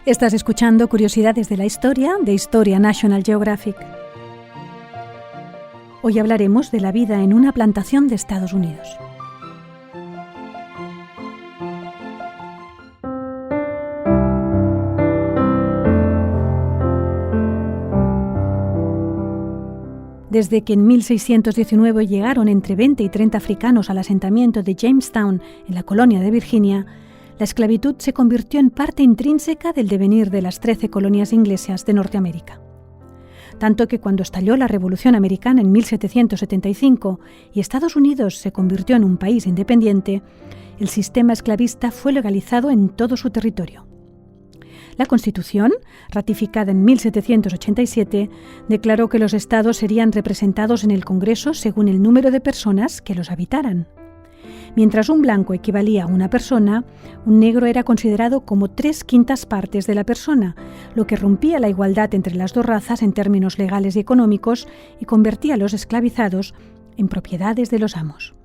Estás escuchando Curiosidades de la Historia de Historia National Geographic. Hoy hablaremos de la vida en una plantación de Estados Unidos. Desde que en 1619 llegaron entre 20 y 30 africanos al asentamiento de Jamestown, en la colonia de Virginia, la esclavitud se convirtió en parte intrínseca del devenir de las 13 colonias inglesas de Norteamérica. Tanto que cuando estalló la Revolución Americana en 1775 y Estados Unidos se convirtió en un país independiente, el sistema esclavista fue legalizado en todo su territorio. La Constitución, ratificada en 1787, declaró que los estados serían representados en el Congreso según el número de personas que los habitaran. Mientras un blanco equivalía a una persona, un negro era considerado como 3/5 partes de la persona, lo que rompía la igualdad entre las dos razas en términos legales y económicos y convertía a los esclavizados en propiedades de los amos.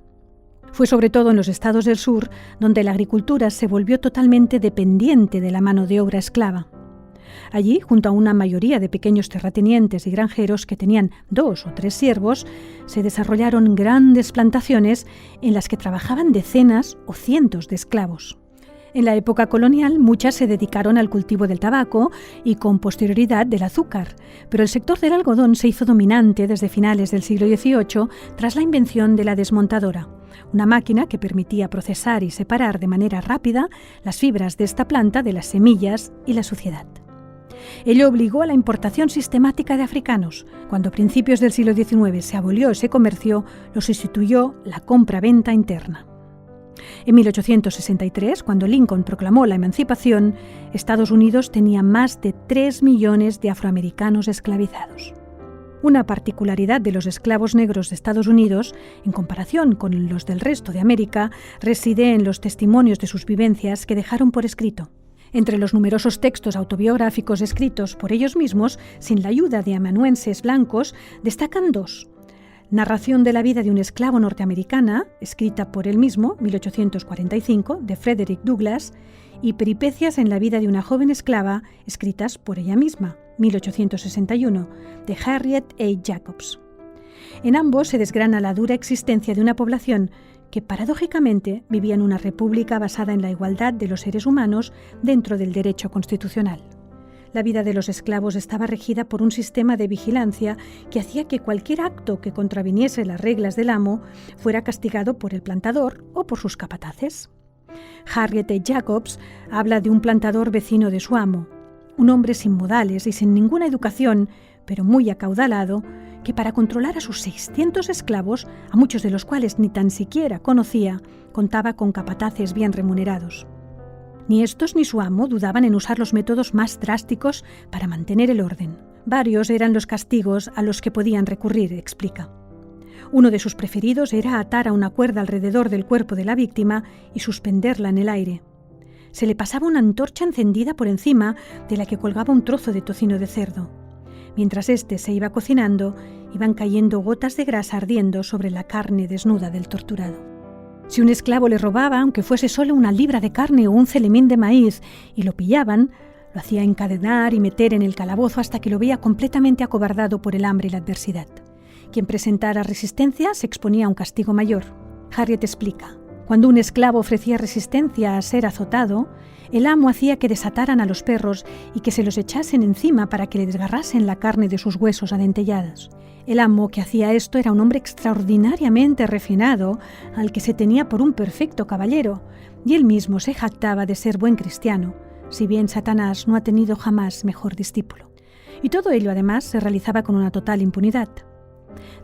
Fue sobre todo en los estados del sur donde la agricultura se volvió totalmente dependiente de la mano de obra esclava. Allí, junto a una mayoría de pequeños terratenientes y granjeros que tenían 2 o 3 siervos, se desarrollaron grandes plantaciones en las que trabajaban decenas o cientos de esclavos. En la época colonial, muchas se dedicaron al cultivo del tabaco y con posterioridad del azúcar, pero el sector del algodón se hizo dominante desde finales del siglo XVIII tras la invención de la desmontadora, una máquina que permitía procesar y separar de manera rápida las fibras de esta planta de las semillas y la suciedad. Ello obligó a la importación sistemática de africanos. Cuando a principios del siglo XIX se abolió ese comercio, lo sustituyó la compra-venta interna. En 1863, cuando Lincoln proclamó la emancipación, Estados Unidos tenía más de 3 millones de afroamericanos esclavizados. Una particularidad de los esclavos negros de Estados Unidos, en comparación con los del resto de América, reside en los testimonios de sus vivencias que dejaron por escrito. Entre los numerosos textos autobiográficos escritos por ellos mismos, sin la ayuda de amanuenses blancos, destacan 2. Narración de la vida de un esclavo norteamericana, escrita por él mismo, 1845, de Frederick Douglass, y Peripecias en la vida de una joven esclava, escritas por ella misma, 1861, de Harriet A. Jacobs. En ambos se desgrana la dura existencia de una población que paradójicamente vivía en una república basada en la igualdad de los seres humanos dentro del derecho constitucional. La vida de los esclavos estaba regida por un sistema de vigilancia que hacía que cualquier acto que contraviniese las reglas del amo fuera castigado por el plantador o por sus capataces. Harriet A. Jacobs habla de un plantador vecino de su amo, un hombre sin modales y sin ninguna educación, pero muy acaudalado, que para controlar a sus 600 esclavos, a muchos de los cuales ni tan siquiera conocía, contaba con capataces bien remunerados. Ni estos ni su amo dudaban en usar los métodos más drásticos para mantener el orden. Varios eran los castigos a los que podían recurrir, explica. Uno de sus preferidos era atar a una cuerda alrededor del cuerpo de la víctima y suspenderla en el aire. Se le pasaba una antorcha encendida por encima de la que colgaba un trozo de tocino de cerdo. Mientras éste se iba cocinando, iban cayendo gotas de grasa ardiendo sobre la carne desnuda del torturado. Si un esclavo le robaba, aunque fuese solo una libra de carne o un celemín de maíz, y lo pillaban, lo hacía encadenar y meter en el calabozo hasta que lo veía completamente acobardado por el hambre y la adversidad. Quien presentara resistencia se exponía a un castigo mayor. Harriet explica: cuando un esclavo ofrecía resistencia a ser azotado, el amo hacía que desataran a los perros y que se los echasen encima para que le desgarrasen la carne de sus huesos adentellados. El amo que hacía esto era un hombre extraordinariamente refinado, al que se tenía por un perfecto caballero, y él mismo se jactaba de ser buen cristiano, si bien Satanás no ha tenido jamás mejor discípulo. Y todo ello, además, se realizaba con una total impunidad.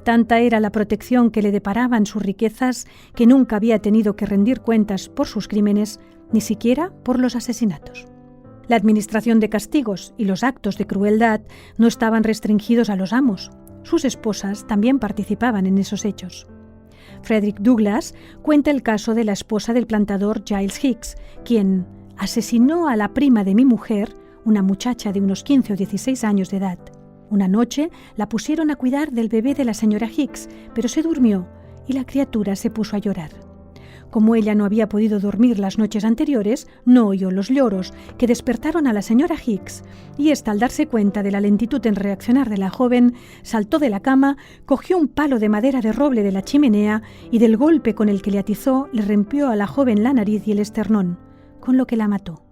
Tanta era la protección que le deparaban sus riquezas que nunca había tenido que rendir cuentas por sus crímenes, ni siquiera por los asesinatos. La administración de castigos y los actos de crueldad no estaban restringidos a los amos. Sus esposas también participaban en esos hechos. Frederick Douglass cuenta el caso de la esposa del plantador Giles Hicks, quien asesinó a la prima de mi mujer, una muchacha de unos 15 o 16 años de edad. Una noche la pusieron a cuidar del bebé de la señora Hicks, pero se durmió y la criatura se puso a llorar. Como ella no había podido dormir las noches anteriores, no oyó los lloros, que despertaron a la señora Hicks, y ésta, al darse cuenta de la lentitud en reaccionar de la joven, saltó de la cama, cogió un palo de madera de roble de la chimenea y del golpe con el que le atizó le rompió a la joven la nariz y el esternón, con lo que la mató.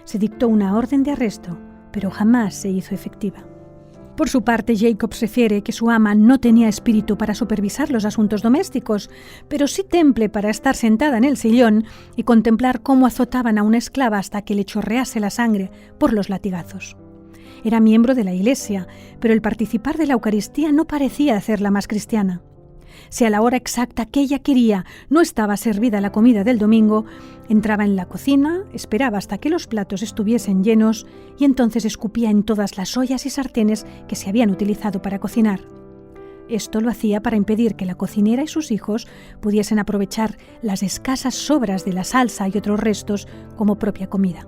Se dictó una orden de arresto, pero jamás se hizo efectiva. Por su parte, Jacobs refiere que su ama no tenía espíritu para supervisar los asuntos domésticos, pero sí temple para estar sentada en el sillón y contemplar cómo azotaban a una esclava hasta que le chorrease la sangre por los latigazos. Era miembro de la Iglesia, pero el participar de la Eucaristía no parecía hacerla más cristiana. Si a la hora exacta que ella quería no estaba servida la comida del domingo, entraba en la cocina, esperaba hasta que los platos estuviesen llenos y entonces escupía en todas las ollas y sartenes que se habían utilizado para cocinar. Esto lo hacía para impedir que la cocinera y sus hijos pudiesen aprovechar las escasas sobras de la salsa y otros restos como propia comida.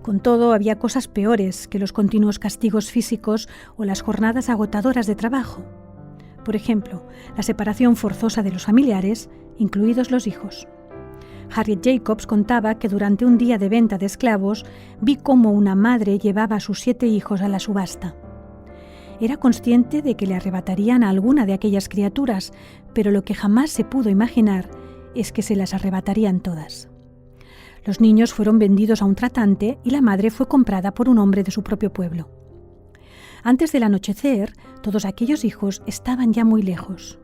Con todo, había cosas peores que los continuos castigos físicos o las jornadas agotadoras de trabajo. Por ejemplo, la separación forzosa de los familiares, incluidos los hijos. Harriet Jacobs contaba que durante un día de venta de esclavos vi cómo una madre llevaba a sus 7 hijos a la subasta. Era consciente de que le arrebatarían a alguna de aquellas criaturas, pero lo que jamás se pudo imaginar es que se las arrebatarían todas. Los niños fueron vendidos a un tratante y la madre fue comprada por un hombre de su propio pueblo. Antes del anochecer, todos aquellos hijos estaban ya muy lejos.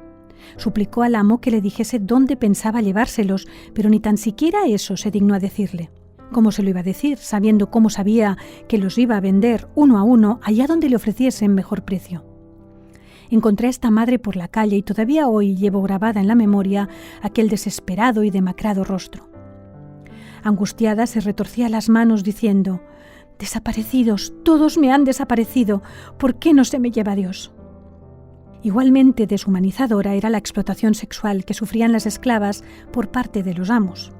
Suplicó al amo que le dijese dónde pensaba llevárselos, pero ni tan siquiera eso se dignó a decirle. ¿Cómo se lo iba a decir, sabiendo cómo sabía que los iba a vender uno a uno allá donde le ofreciesen mejor precio? Encontré a esta madre por la calle y todavía hoy llevo grabada en la memoria aquel desesperado y demacrado rostro. Angustiada se retorcía las manos diciendo: «Desaparecidos, todos me han desaparecido. ¿Por qué no se me lleva Dios?». Igualmente deshumanizadora era la explotación sexual que sufrían las esclavas por parte de los amos.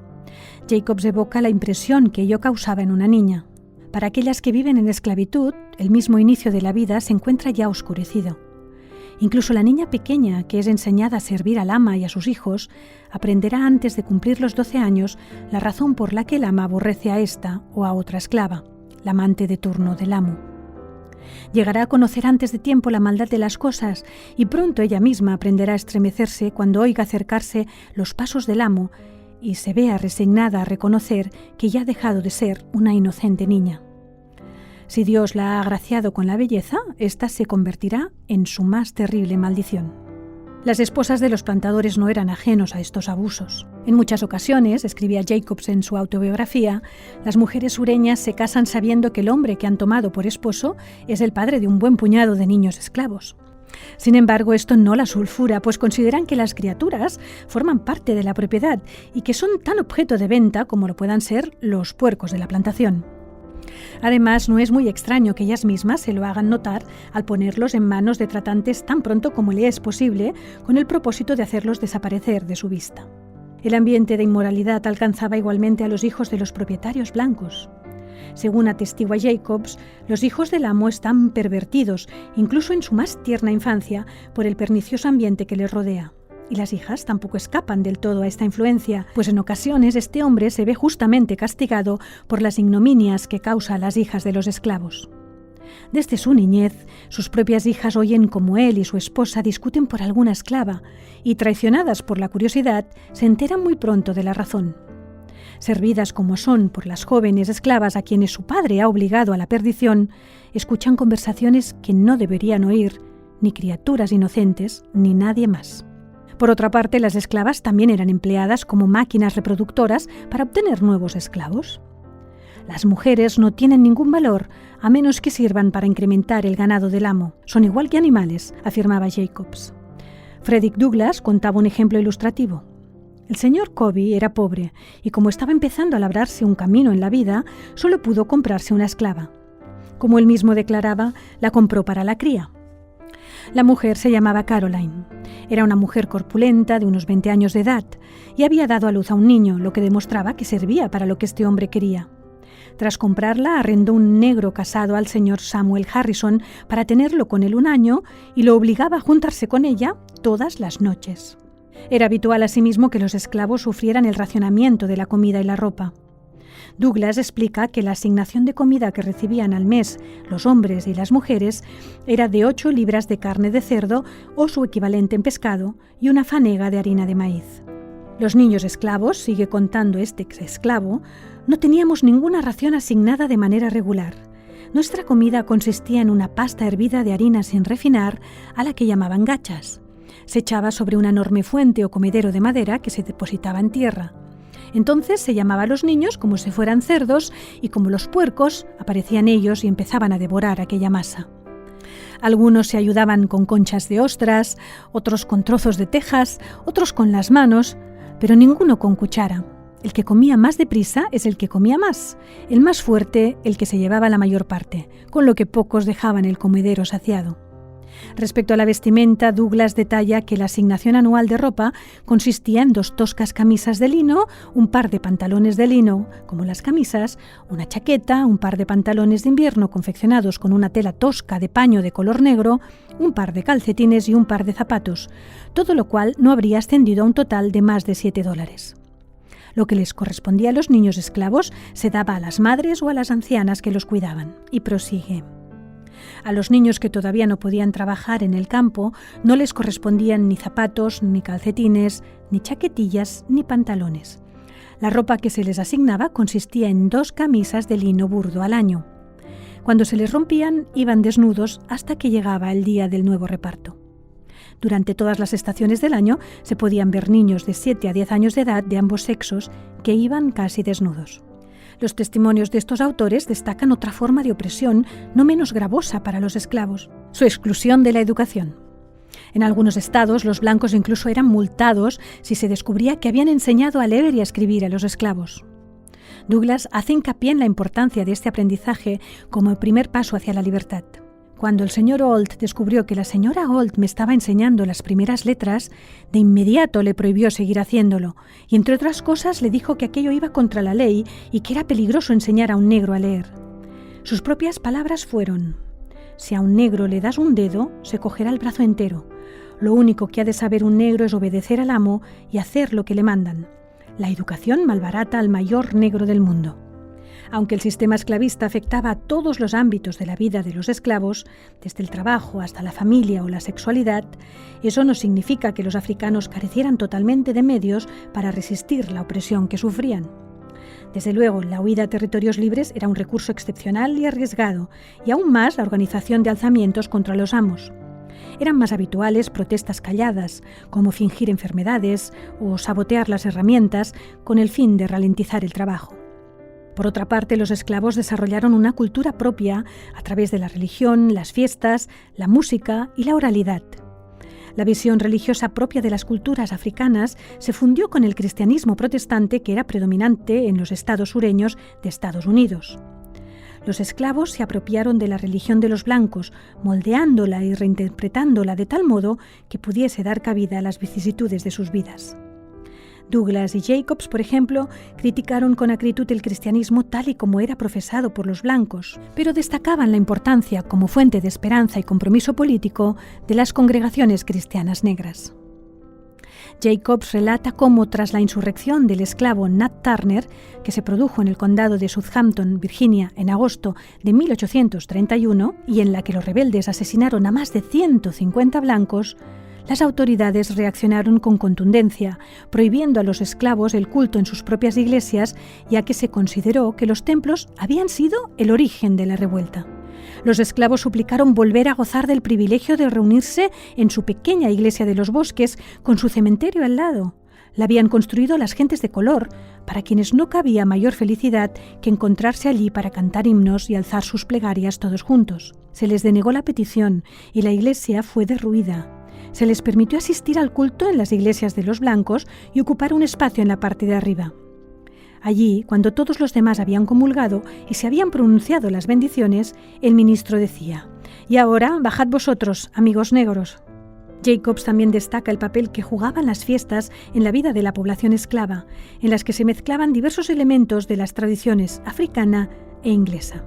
Jacobs evoca la impresión que ello causaba en una niña. Para aquellas que viven en esclavitud, el mismo inicio de la vida se encuentra ya oscurecido. Incluso la niña pequeña, que es enseñada a servir al ama y a sus hijos, aprenderá antes de cumplir los 12 años la razón por la que el ama aborrece a esta o a otra esclava, la amante de turno del amo. Llegará a conocer antes de tiempo la maldad de las cosas y pronto ella misma aprenderá a estremecerse cuando oiga acercarse los pasos del amo y se vea resignada a reconocer que ya ha dejado de ser una inocente niña. Si Dios la ha agraciado con la belleza, ésta se convertirá en su más terrible maldición. Las esposas de los plantadores no eran ajenos a estos abusos. En muchas ocasiones, escribía Jacobs en su autobiografía, las mujeres sureñas se casan sabiendo que el hombre que han tomado por esposo es el padre de un buen puñado de niños esclavos. Sin embargo, esto no las sulfura, pues consideran que las criaturas forman parte de la propiedad y que son tan objeto de venta como lo puedan ser los puercos de la plantación. Además, no es muy extraño que ellas mismas se lo hagan notar al ponerlos en manos de tratantes tan pronto como le es posible, con el propósito de hacerlos desaparecer de su vista. El ambiente de inmoralidad alcanzaba igualmente a los hijos de los propietarios blancos. Según atestigua Jacobs, los hijos del amo están pervertidos, incluso en su más tierna infancia, por el pernicioso ambiente que les rodea. Y las hijas tampoco escapan del todo a esta influencia, pues en ocasiones este hombre se ve justamente castigado por las ignominias que causa a las hijas de los esclavos. Desde su niñez, sus propias hijas oyen cómo él y su esposa discuten por alguna esclava, y traicionadas por la curiosidad, se enteran muy pronto de la razón. Servidas como son por las jóvenes esclavas a quienes su padre ha obligado a la perdición, escuchan conversaciones que no deberían oír ni criaturas inocentes ni nadie más. Por otra parte, las esclavas también eran empleadas como máquinas reproductoras para obtener nuevos esclavos. Las mujeres no tienen ningún valor a menos que sirvan para incrementar el ganado del amo. Son igual que animales, afirmaba Jacobs. Frederick Douglass contaba un ejemplo ilustrativo. El señor Covey era pobre y como estaba empezando a labrarse un camino en la vida, solo pudo comprarse una esclava. Como él mismo declaraba, la compró para la cría. La mujer se llamaba Caroline. Era una mujer corpulenta de unos 20 años de edad y había dado a luz a un niño, lo que demostraba que servía para lo que este hombre quería. Tras comprarla, arrendó un negro casado al señor Samuel Harrison para tenerlo con él un año y lo obligaba a juntarse con ella todas las noches. Era habitual asimismo que los esclavos sufrieran el racionamiento de la comida y la ropa. Douglas explica que la asignación de comida que recibían al mes los hombres y las mujeres era de 8 libras de carne de cerdo o su equivalente en pescado y una fanega de harina de maíz. Los niños esclavos, sigue contando este ex esclavo, no teníamos ninguna ración asignada de manera regular. Nuestra comida consistía en una pasta hervida de harina sin refinar, a la que llamaban gachas. Se echaba sobre una enorme fuente o comedero de madera que se depositaba en tierra. Entonces se llamaba a los niños como si fueran cerdos y como los puercos aparecían ellos y empezaban a devorar aquella masa. Algunos se ayudaban con conchas de ostras, otros con trozos de tejas, otros con las manos, pero ninguno con cuchara. El que comía más deprisa es el que comía más, el más fuerte el que se llevaba la mayor parte, con lo que pocos dejaban el comedero saciado. Respecto a la vestimenta, Douglas detalla que la asignación anual de ropa consistía en 2 toscas camisas de lino, un par de pantalones de lino, como las camisas, una chaqueta, un par de pantalones de invierno confeccionados con una tela tosca de paño de color negro, un par de calcetines y un par de zapatos, todo lo cual no habría ascendido a un total de más de $7. Lo que les correspondía a los niños esclavos se daba a las madres o a las ancianas que los cuidaban. Y prosigue. A los niños que todavía no podían trabajar en el campo no les correspondían ni zapatos, ni calcetines, ni chaquetillas, ni pantalones. La ropa que se les asignaba consistía en 2 camisas de lino burdo al año. Cuando se les rompían, iban desnudos hasta que llegaba el día del nuevo reparto. Durante todas las estaciones del año se podían ver niños de 7 a 10 años de edad de ambos sexos que iban casi desnudos. Los testimonios de estos autores destacan otra forma de opresión no menos gravosa para los esclavos: su exclusión de la educación. En algunos estados, los blancos incluso eran multados si se descubría que habían enseñado a leer y a escribir a los esclavos. Douglas hace hincapié en la importancia de este aprendizaje como el primer paso hacia la libertad. Cuando el señor Holt descubrió que la señora Holt me estaba enseñando las primeras letras, de inmediato le prohibió seguir haciéndolo, y entre otras cosas le dijo que aquello iba contra la ley y que era peligroso enseñar a un negro a leer. Sus propias palabras fueron: si a un negro le das un dedo, se cogerá el brazo entero. Lo único que ha de saber un negro es obedecer al amo y hacer lo que le mandan. La educación malbarata al mayor negro del mundo. Aunque el sistema esclavista afectaba a todos los ámbitos de la vida de los esclavos, desde el trabajo hasta la familia o la sexualidad, eso no significa que los africanos carecieran totalmente de medios para resistir la opresión que sufrían. Desde luego, la huida a territorios libres era un recurso excepcional y arriesgado, y aún más la organización de alzamientos contra los amos. Eran más habituales protestas calladas, como fingir enfermedades o sabotear las herramientas con el fin de ralentizar el trabajo. Por otra parte, los esclavos desarrollaron una cultura propia a través de la religión, las fiestas, la música y la oralidad. La visión religiosa propia de las culturas africanas se fundió con el cristianismo protestante que era predominante en los estados sureños de Estados Unidos. Los esclavos se apropiaron de la religión de los blancos, moldeándola y reinterpretándola de tal modo que pudiese dar cabida a las vicisitudes de sus vidas. Douglas y Jacobs, por ejemplo, criticaron con acritud el cristianismo tal y como era profesado por los blancos, pero destacaban la importancia como fuente de esperanza y compromiso político de las congregaciones cristianas negras. Jacobs relata cómo, tras la insurrección del esclavo Nat Turner, que se produjo en el condado de Southampton, Virginia, en agosto de 1831, y en la que los rebeldes asesinaron a más de 150 blancos, las autoridades reaccionaron con contundencia, prohibiendo a los esclavos el culto en sus propias iglesias, ya que se consideró que los templos habían sido el origen de la revuelta. Los esclavos suplicaron volver a gozar del privilegio de reunirse en su pequeña iglesia de los bosques, con su cementerio al lado. La habían construido las gentes de color, para quienes no cabía mayor felicidad que encontrarse allí para cantar himnos y alzar sus plegarias todos juntos. Se les denegó la petición y la iglesia fue derruida. Se les permitió asistir al culto en las iglesias de los blancos y ocupar un espacio en la parte de arriba. Allí, cuando todos los demás habían comulgado y se habían pronunciado las bendiciones, el ministro decía: «Y ahora, bajad vosotros, amigos negros». Jacobs también destaca el papel que jugaban las fiestas en la vida de la población esclava, en las que se mezclaban diversos elementos de las tradiciones africana e inglesa.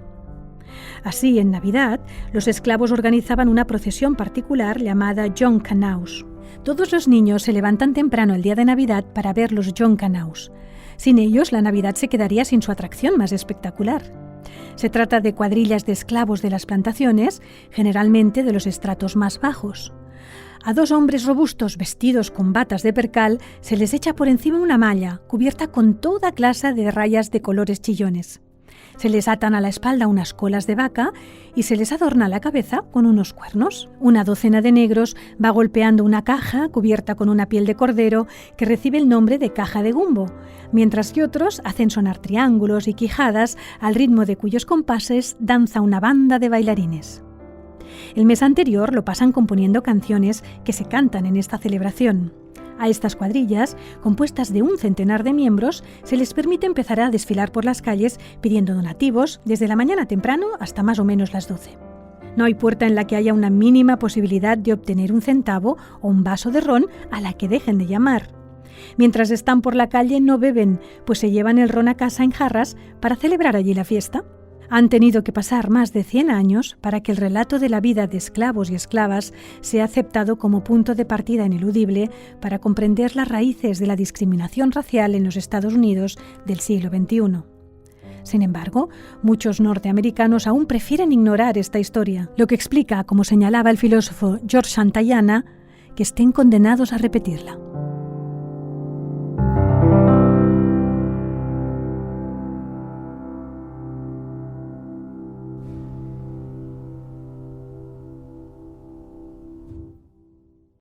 Así, en Navidad, los esclavos organizaban una procesión particular llamada John Canaus. Todos los niños se levantan temprano el día de Navidad para ver los John Canaus. Sin ellos, la Navidad se quedaría sin su atracción más espectacular. Se trata de cuadrillas de esclavos de las plantaciones, generalmente de los estratos más bajos. A 2 hombres robustos vestidos con batas de percal se les echa por encima una malla cubierta con toda clase de rayas de colores chillones. Se les atan a la espalda unas colas de vaca y se les adorna la cabeza con unos cuernos. Una docena de negros va golpeando una caja cubierta con una piel de cordero que recibe el nombre de caja de gumbo, mientras que otros hacen sonar triángulos y quijadas al ritmo de cuyos compases danza una banda de bailarines. El mes anterior lo pasan componiendo canciones que se cantan en esta celebración. A estas cuadrillas, compuestas de 100 de miembros, se les permite empezar a desfilar por las calles pidiendo donativos desde la mañana temprano hasta más o menos las 12. No hay puerta en la que haya una mínima posibilidad de obtener un centavo o un vaso de ron a la que dejen de llamar. Mientras están por la calle no beben, pues se llevan el ron a casa en jarras para celebrar allí la fiesta. Han tenido que pasar más de 100 años para que el relato de la vida de esclavos y esclavas sea aceptado como punto de partida ineludible para comprender las raíces de la discriminación racial en los Estados Unidos del siglo XXI. Sin embargo, muchos norteamericanos aún prefieren ignorar esta historia, lo que explica, como señalaba el filósofo George Santayana, que estén condenados a repetirla.